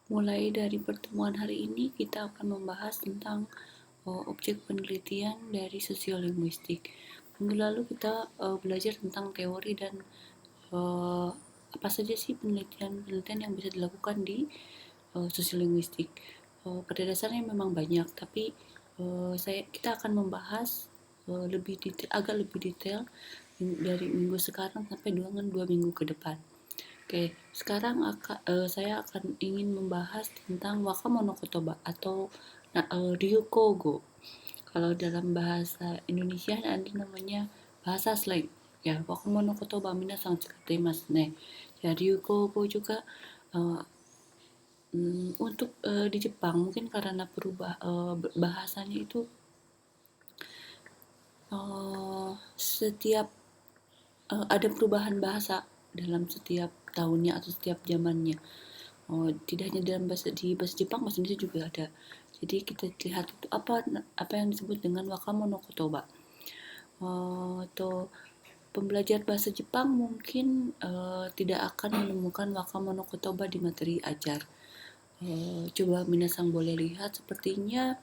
Mulai dari pertemuan hari ini kita akan membahas tentang objek penelitian dari sosiolinguistik. Minggu lalu kita belajar tentang teori dan uh, apa saja sih penelitian-penelitian yang bisa dilakukan di sosiolinguistik. Pada dasarnya memang banyak, tapi kita akan membahas agak lebih detail dari minggu sekarang sampai dengan 2 minggu ke depan. Oke, sekarang saya akan ingin membahas tentang waka monokotoba atau ryukogo. Kalau dalam bahasa Indonesia ada namanya bahasa slang. Ya, waka monokotoba minasan tsukattemasu ne. Ya, ryukogo juga untuk di Jepang mungkin karena bahasanya itu setiap ada perubahan bahasa dalam setiap tahunnya atau setiap zamannya. Tidak hanya dalam bahasa Jepang, bahasa Indonesia juga ada. Jadi kita lihat itu apa yang disebut dengan wakamono kotoba. Atau pembelajar bahasa Jepang mungkin tidak akan menemukan wakamono kotoba di materi ajar. Coba minasang boleh lihat, sepertinya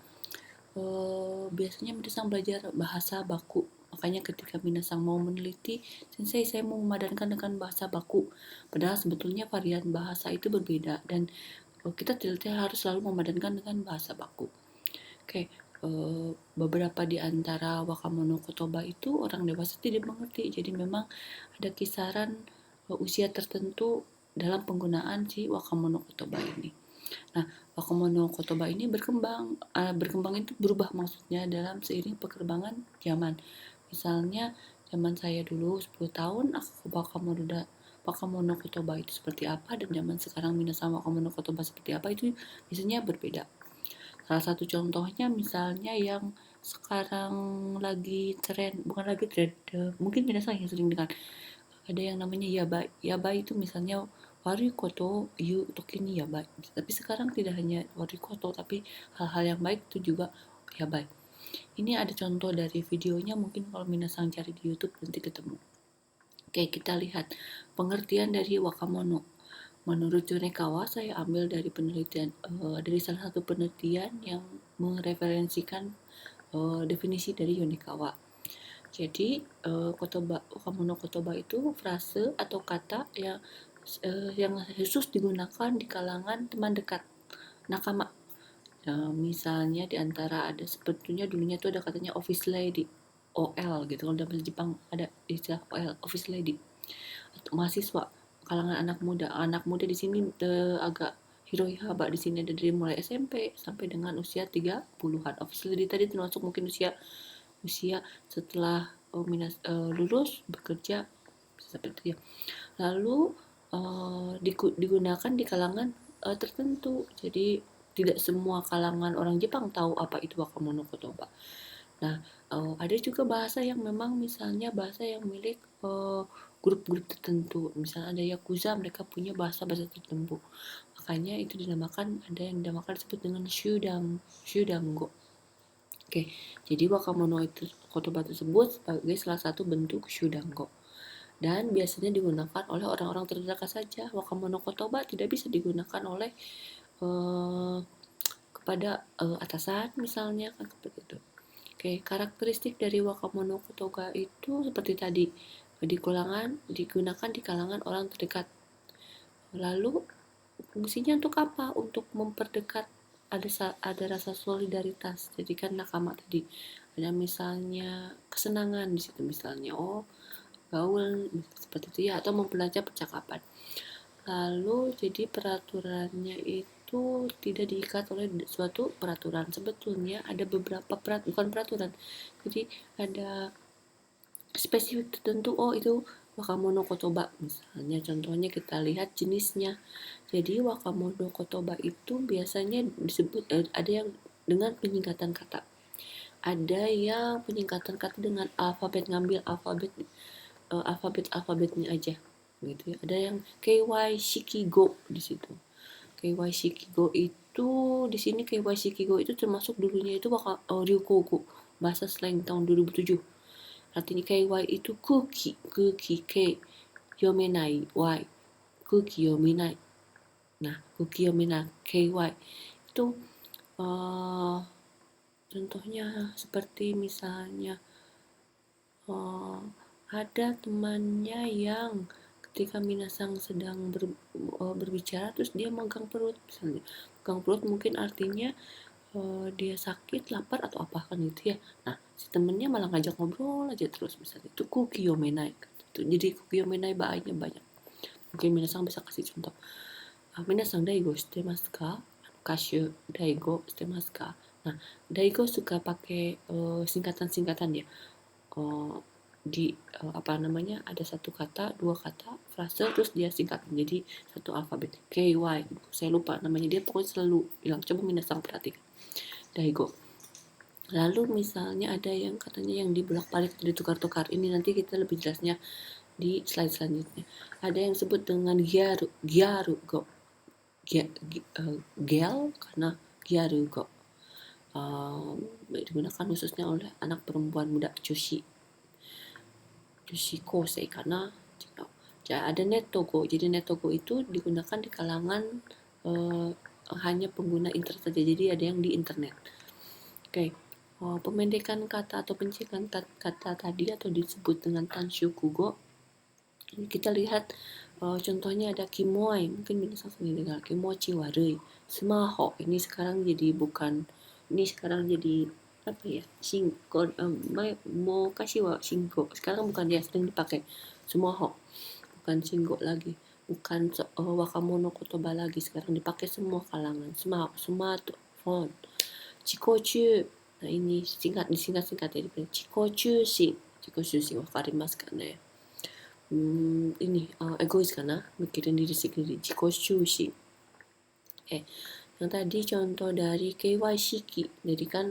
biasanya minasang belajar bahasa baku. Makanya ketika minasang mau meneliti, sensei saya mau memadankan dengan bahasa baku. Padahal sebetulnya varian bahasa itu berbeda dan kita tidak harus selalu memadankan dengan bahasa baku. Oke, beberapa di antara wakamono kotoba itu orang dewasa tidak mengerti. Jadi memang ada kisaran usia tertentu dalam penggunaan si wakamono kotoba ini. Nah, wakamono kotoba ini berkembang itu berubah maksudnya dalam seiring perkembangan zaman. Misalnya zaman saya dulu 10 tahun aku wakamono kotoba itu seperti apa dan zaman sekarang minasan wakamono kotoba seperti apa itu biasanya berbeda. Salah satu contohnya misalnya yang sekarang lagi tren, bukan lagi tren, mungkin minasan yang sering dengar. Ada yang namanya yabai. Yabai itu misalnya warikoto yu tokini yabai. Tapi sekarang tidak hanya warikoto, tapi hal-hal yang baik itu juga yabai. Ini ada contoh dari videonya, mungkin kalau minasang cari di YouTube nanti ketemu. Oke, kita lihat pengertian dari wakamono. Menurut Yonekawa, saya ambil dari dari salah satu penelitian yang mereferensikan definisi dari Yonekawa. Jadi wakamono kotoba itu frase atau kata yang khusus digunakan di kalangan teman dekat, nakama. Misalnya di antara ada sebetulnya dulunya tuh ada katanya office lady, OL gitu. Kalau dalam bahasa Jepang ada istilah OL, office lady. Atau mahasiswa, kalangan anak muda di sini agak hirohihaba di sini ada dari mulai SMP sampai dengan usia 30-an. Office lady tadi termasuk mungkin usia usia setelah lulus bekerja seperti itu. Lalu digunakan di kalangan tertentu. Jadi tidak semua kalangan orang Jepang tahu apa itu wakamono kotoba. Nah, ada juga bahasa yang memang misalnya bahasa yang milik grup-grup tertentu. Misalnya ada yakuza, mereka punya bahasa-bahasa tertentu. Makanya itu ada yang dinamakan disebut dengan shudango. Oke, jadi wakamono kotoba tersebut sebagai salah satu bentuk shudango. Dan biasanya digunakan oleh orang-orang terdekat saja. Wakamono kotoba tidak bisa digunakan oleh kepada atasan misalnya kan seperti itu. Oke, karakteristik dari wakamono kotoba itu seperti tadi digunakan di kalangan orang terdekat. Lalu fungsinya untuk apa? Untuk memperdekat, ada rasa solidaritas. Jadi kan nakama tadi ada misalnya kesenangan di situ misalnya gaul seperti itu ya, atau mempelajari percakapan. Lalu jadi peraturannya itu tidak diikat oleh suatu peraturan. Sebetulnya ada beberapa bukan peraturan. Jadi ada spesifik tertentu, itu wakamono kotoba misalnya. Contohnya kita lihat jenisnya. Jadi wakamono kotoba itu biasanya disebut ada yang dengan penyingkatan kata. Ada yang penyingkatan kata dengan ngambil alfabetnya aja gitu ya. Ada yang KY Shikigo di situ. KY Shikigo itu di sini KY Shikigo itu termasuk dulunya itu Ryukoku, bahasa slang tahun 2007. Artinya KY itu kuki K yomenai Y, kuki yomenai Nah, kukiyomenai KY itu contohnya seperti misalnya ada temannya yang ketika Minasang sedang berbicara terus dia megang perut misalnya. Megang perut mungkin artinya dia sakit, lapar atau apa kan gitu ya. Nah, si temennya malah ngajak ngobrol aja terus misalnya. Itu kukiyomenai. Jadi kukiyomenai banyak. Mungkin Minasang bisa kasih contoh. Minasang daigo shitemasu ka? Kasyu daigo shitemasu ka? Nah, daigo suka pakai singkatan-singkatan ya. Di apa namanya, ada satu kata, dua kata, frase, terus dia singkat menjadi satu alfabet. KY, saya lupa namanya, dia pokoknya selalu bilang, coba Minasang perhatikan. Daigo. Lalu misalnya ada yang katanya yang dibolak-balik, ditukar-tukar. Ini nanti kita lebih jelasnya di slide selanjutnya. Ada yang sebut dengan gyaru go. Gel karena gyaru go. Digunakan khususnya oleh anak perempuan muda Joshi kosei karena ada netogo. Jadi netogo itu digunakan di kalangan hanya pengguna internet saja. Jadi ada yang di internet. Oke. Pemendekan kata atau pencikan kata tadi atau disebut dengan tanshukugo. Kita lihat contohnya ada kimoi, mungkin bisa sering dengar kimochi warui, smaho. Ini sekarang jadi apa ya, singko, mau kasih wa singko, sekarang bukan dia sering dipakai smaho, bukan singko lagi, bukan wakamono kotoba lagi, sekarang dipakai semua kalangan. Smartphone, chikochu. Nah, ini disingkat ya, chikochushi wakarimasu kan ya. Ini egois karena mikirin diri sendiri, chikochushi. Yang tadi contoh dari KY-shiki. Jadi kan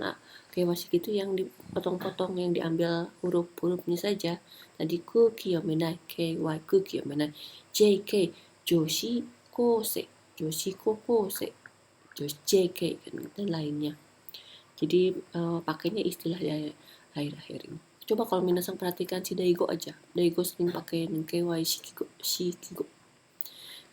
KY-shiki itu yang dipotong-potong, yang diambil huruf-hurufnya saja. Tadi kukiyomenai, KY kukiyomenai, JK joshi kose, joshi kokose, JK dan lainnya. Jadi pakainya istilah ya akhir-akhir ini. Coba kalau Minasang perhatikan si Daigo aja. Daigo sering pakai KY shikigo.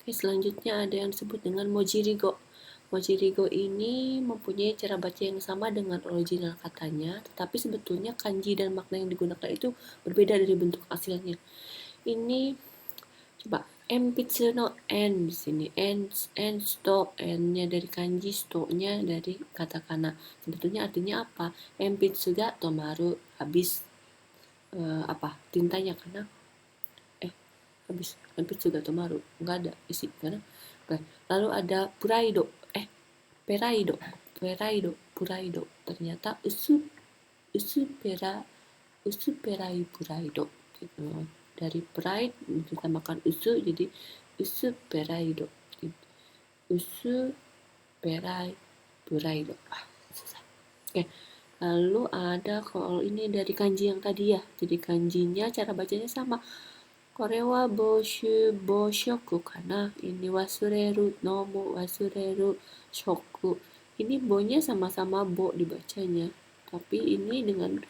Oke, selanjutnya ada yang disebut dengan mojirigo. Mojirigo ini mempunyai cara baca yang sama dengan original katanya, tetapi sebetulnya kanji dan makna yang digunakan itu berbeda dari bentuk aslinya. Ini coba enpitsu no en di sini, en stop, n-nya dari kanji, stop-nya dari katakana. Sebetulnya artinya apa? Enpitsu ga tomaru, habis tintanya karena habis enpitsu ga tomaru, nggak ada isi karena. Lalu ada puraido, ternyata usuperai puraido gitu. Dari pride ditambahkan jadi usuperaido, usuperai puraido. Susah. Oke. Lalu ada kalau ini dari kanji yang tadi ya, jadi kanjinya cara bacanya sama. Korewa boshoku karena ini wasureru, nomo wasureru, shoku. Ini bonya sama-sama bo dibacanya, tapi ini dengan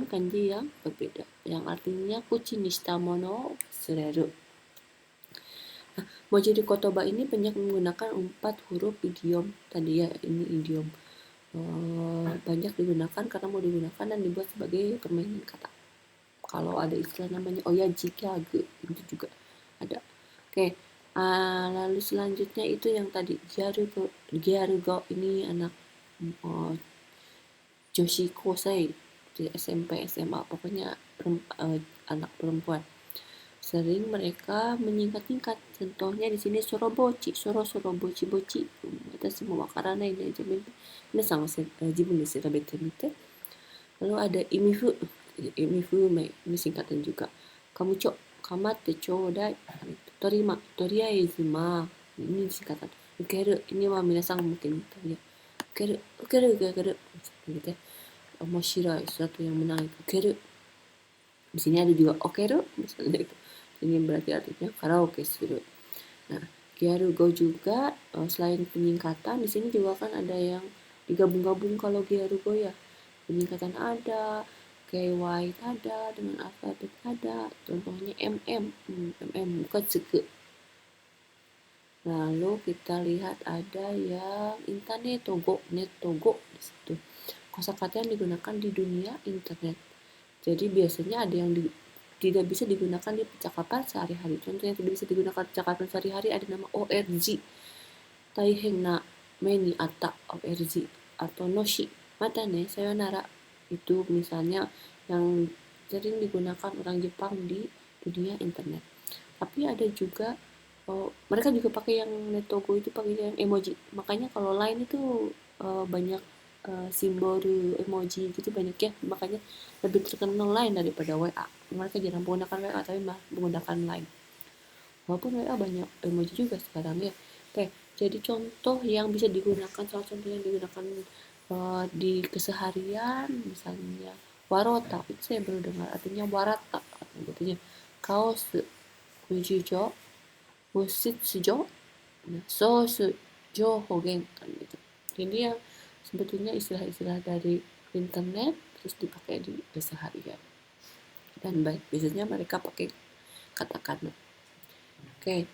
kanji yang berbeda, yang artinya kuchi ni shita mono wasureru. Nah, mojiri kotoba ini banyak menggunakan 4 huruf idiom tadi ya, ini idiom banyak digunakan karena mau digunakan dan dibuat sebagai permainan kata. Kalau ada istilah namanya oyaji gage itu juga ada. Oke. Lalu selanjutnya itu yang tadi gyarugo ini anak joshi kosei di SMP SMA, pokoknya anak perempuan. Sering mereka menyingkat-singkat. Contohnya di sini sorobochi, bochi. Watashi mo wakaranai de minasan wa jibun de shirabete mite. Lalu ada imifume, ini singkatan juga. Kamucho, kamate chodai, terima, toriaizu ma, ini singkatan. Ukeru, ini mah minasang mungkin tahu ya. Ukeru, gitu ya. Omoshiroi, sesuatu yang menarik. Ukeru. Di sini ada juga okeru, misalnya itu. Ini berarti artinya karaoke suru. Nah, gyarugo juga selain penyingkatan, di sini juga kan ada yang digabung-gabung kalau gyarugo ya. Penyingkatan ada, KY ada, dengan alfabet ada, contohnya MM, bukan suku. Lalu kita lihat ada yang internet togo, net togo di situ. Kosakata yang digunakan di dunia internet. Jadi biasanya ada yang tidak bisa digunakan di percakapan sehari-hari. Contoh yang tidak bisa digunakan percakapan sehari-hari ada nama ORG, Taiheng na meni ata ORG, atau noshi, mata ne sayonara. Itu misalnya yang sering digunakan orang Jepang di dunia internet. Tapi ada juga mereka juga pakai yang netogo itu pakai yang emoji. Makanya kalau lain itu banyak simbol emoji gitu banyak ya, makanya lebih terkenal lain daripada WA. Mereka jarang menggunakan WA tapi menggunakan Line. Walaupun WA banyak emoji juga sekarang ya. Oke, jadi contoh yang bisa digunakan, salah contoh yang digunakan di keseharian, misalnya warota, itu saya baru dengar artinya warata, artinya kaos kujijo, musit sujo, sos jo hogen kan gitu. Jadi yang sebetulnya istilah-istilah dari internet terus dipakai di keseharian. Dan biasanya mereka pakai katakana. Oke,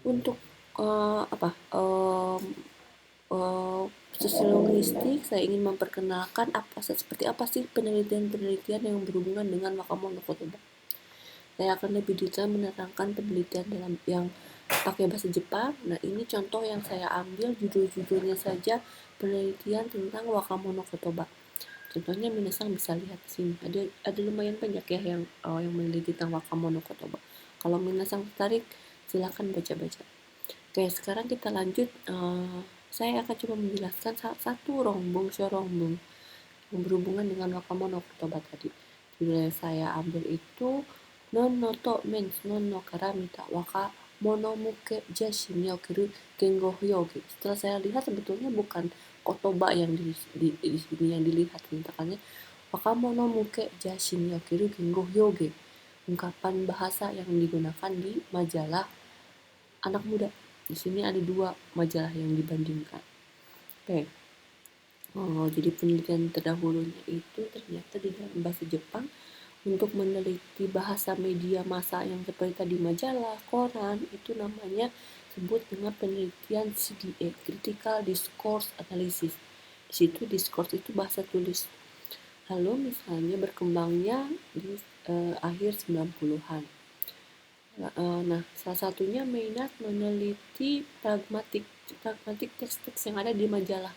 untuk apa? Sosiologistik, saya ingin memperkenalkan seperti apa sih penelitian-penelitian yang berhubungan dengan Wakamono Kotoba. Saya akan lebih detail menerangkan penelitian dalam yang pakai bahasa Jepang. Nah, ini contoh yang saya ambil judul-judulnya saja penelitian tentang Wakamono Kotoba. Contohnya minasang bisa lihat di sini. Ada lumayan banyak ya yang meneliti tentang Wakamono Kotoba. Kalau minasang tertarik, silakan baca-baca. Oke, sekarang kita lanjut. Saya akan coba menjelaskan satu rongbong yang berhubungan dengan Wakamono Kotoba tadi. Judul yang saya ambil itu Nonno to mens nonno kara mita waka monomuke jashi ni okeru gengo hyoge. Setelah saya lihat sebetulnya bukan kotoba yang di sini yang dilihat, katakannya waka monomuke jashi ni okeru gengo hyoge, ungkapan bahasa yang digunakan di majalah anak muda. Di sini ada 2 majalah yang dibandingkan. Oke. Jadi penelitian terdahulunya itu ternyata di dalam bahasa Jepang untuk meneliti bahasa media massa yang seperti tadi majalah, koran, itu namanya sebut dengan penelitian CDA, Critical Discourse Analysis. Di situ discourse itu bahasa tulis. Lalu misalnya berkembangnya di akhir 90-an. Nah, salah satunya minat meneliti pragmatik teks-teks yang ada di majalah.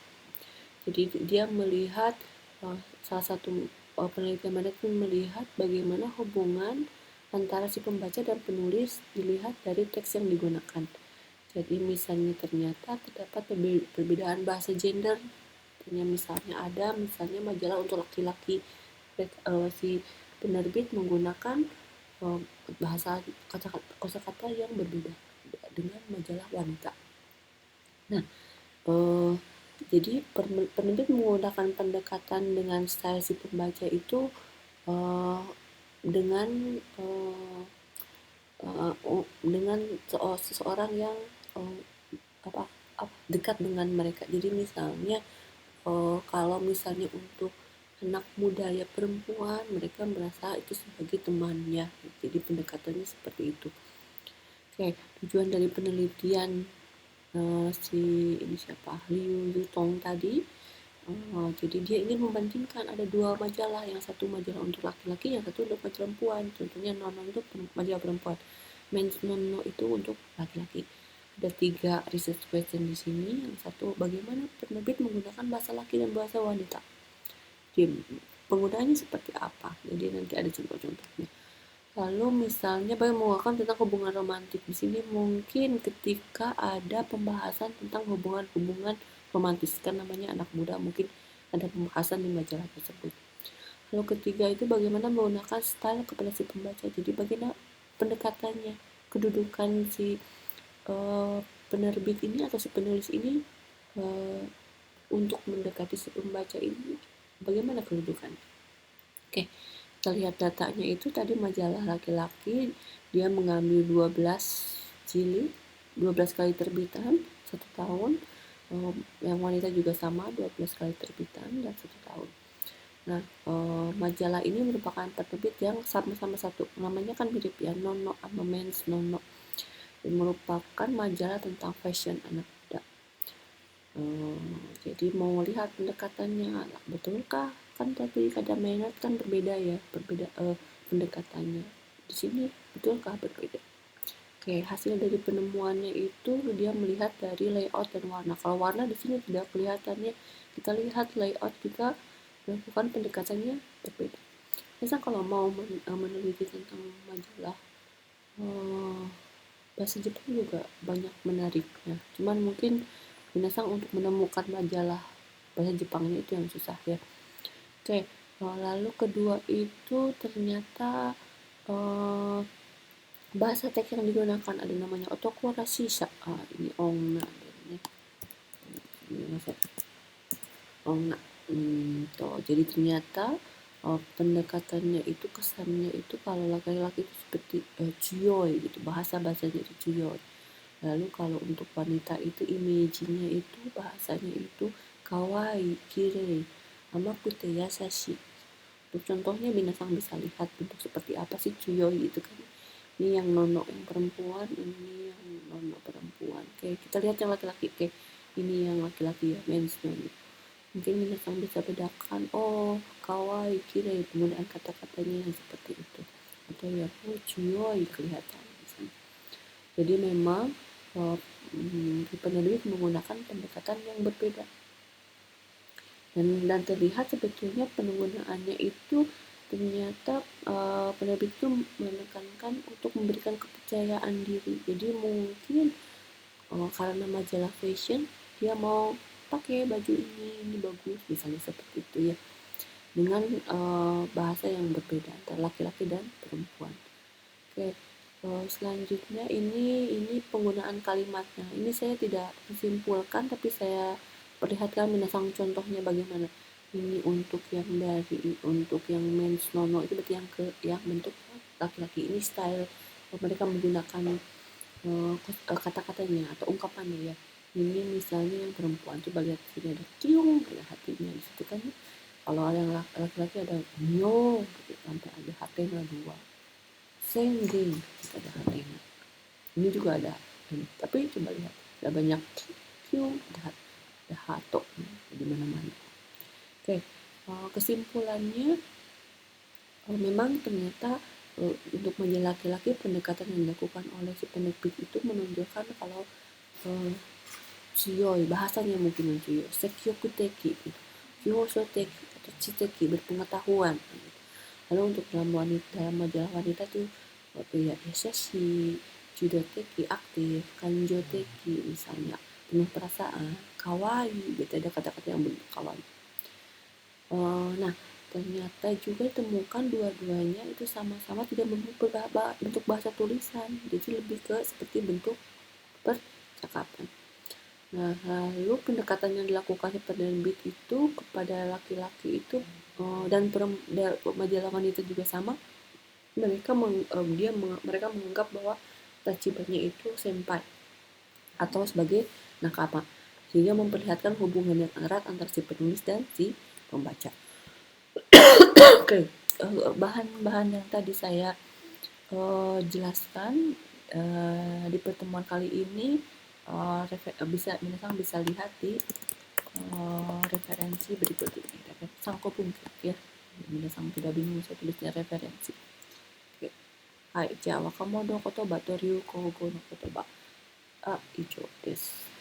Jadi dia melihat salah satu penelitian mana pun melihat bagaimana hubungan antara si pembaca dan penulis dilihat dari teks yang digunakan. Jadi misalnya ternyata terdapat perbedaan bahasa gender. Misalnya ada majalah untuk laki-laki, si penerbit menggunakan bahasa kosakata yang berbeda dengan majalah wanita. Nah, jadi penerbit menggunakan pendekatan dengan style si pembaca itu dengan seseorang yang dekat dengan mereka. Jadi misalnya kalau misalnya untuk anak muda ya perempuan, mereka merasa itu sebagai temannya. Jadi pendekatannya seperti itu. Oke, tujuan dari penelitian ini siapa, Liu Yutong tadi, jadi dia ingin membandingkan ada 2 majalah, yang satu majalah untuk laki-laki, yang satu untuk perempuan. Contohnya Nono itu majalah perempuan, Men's Nono itu untuk laki-laki. Ada 3 research question di sini. Yang satu, bagaimana penerbit menggunakan bahasa laki dan bahasa wanita. Jadi penggunaannya seperti apa? Jadi nanti ada contoh-contohnya. Lalu misalnya menggunakan tentang hubungan romantik. Di sini mungkin ketika ada pembahasan tentang hubungan romantis, kan namanya anak muda, mungkin ada pembahasan di majalah tersebut. Lalu ketiga itu bagaimana menggunakan style kepada si pembaca. Jadi bagaimana pendekatannya, kedudukan si penerbit ini atau si penulis ini untuk mendekati si pembaca ini, bagaimana kedudukannya. Oke. Kita lihat datanya itu tadi majalah laki-laki dia mengambil 12 jilid, 12 kali terbitan 1 tahun. Yang wanita juga sama 12 kali terbitan dan 1 tahun. Nah, majalah ini merupakan penerbit yang sama-sama satu, namanya kan mirip ya, Nono sama Men's Nono. dan merupakan majalah tentang fashion anak muda. Jadi mau lihat pendekatannya, betulkah? Kan tadi kata Maynard kan berbeda ya, pendekatannya. Di sini betulkah berbeda? Oke, hasil dari penemuannya itu dia melihat dari layout dan warna. Kalau warna di sini tidak kelihatannya, kita lihat layout juga melakukan pendekatannya berbeda. Misal kalau mau meneliti tentang majalah, bahasa Jepang juga banyak menariknya. Cuman mungkin binasang untuk menemukan majalah bahasa Jepangnya itu yang susah ya. Oke, lalu kedua itu ternyata bahasa teks yang digunakan ada namanya otokurashisa. Ini ongna. Ini bahasa ongna. Tuh. Jadi ternyata pendekatannya itu kesannya itu kalau laki-laki itu seperti cuyoy gitu, bahasanya itu cuyoy. Lalu kalau untuk wanita itu image-nya itu bahasanya itu kawaii, kirei, amakute yasashi. Untuk contohnya binatang bisa lihat bentuk seperti apa sih cuyoy itu kan. Ini yang nono yang perempuan, ini yang nono perempuan. Oke, kita lihat yang laki-laki. Oke, ini yang laki-laki ya, men's nono. Mungkin binatang bisa bedakan, oh kawaii, kirei, penggunaan kata-katanya yang seperti itu. Atau ya, oh cuyoy kelihatan. Jadi memang penerbit menggunakan pendekatan yang berbeda dan terlihat sebetulnya penggunaannya itu ternyata penerbit itu menekankan untuk memberikan kepercayaan diri. Jadi mungkin karena majalah fashion dia mau pakai baju ini bagus misalnya seperti itu ya, dengan bahasa yang berbeda antara laki-laki dan perempuan. Oke, selanjutnya ini penggunaan kalimatnya. Ini saya tidak menyimpulkan, tapi saya perlihatkan menasang contohnya bagaimana. Ini untuk yang men's nono itu berarti yang bentuk laki-laki. Ini style mereka menggunakan kata-katanya atau ungkapannya ya. Ini misalnya yang perempuan, coba lihat sini ada cium, ada hatinya di situ kan. Kalau yang laki-laki ada nyo, gitu, sampai ada hatinya dua. Sengge, ada hatinya. Ini juga ada, tapi coba lihat, ada banyak Q, ada hato di mana-mana. Oke, kesimpulannya memang ternyata untuk majalah laki-laki pendekatan yang dilakukan oleh si penerbit itu menunjukkan kalau Tsuyoi, bahasanya mungkin Tsuyoi, Sekyokuteki, Kyosoteki, atau Chiteki, berpengetahuan. Lalu untuk dalam majalah wanita tuh ya Yasashi, Judoteki, aktif, Kanjoteki misalnya, penuh perasaan, kawaii, gitu ada kata-kata yang bentuk kawaii. Nah, ternyata juga ditemukan dua-duanya itu sama-sama tidak bentuk bahasa tulisan, jadi lebih ke seperti bentuk percakapan. Nah, lalu pendekatan yang dilakukan penerbit itu kepada laki-laki itu dan majalah wanita juga sama. Mereka menganggap bahwa Tachibana itu senpai atau sebagai nakama, sehingga memperlihatkan hubungan yang erat antara si penulis dan si pembaca. Oke, bahan-bahan yang tadi saya jelaskan di pertemuan kali ini bisa lihat di referensi berikut ini. Sankopungkit ya, minasang tidak bingung saya tulisnya referensi. Oke. Hai, Jawa Komodo Kotoba Toriu Kogo no Kotoba. Ijo desu.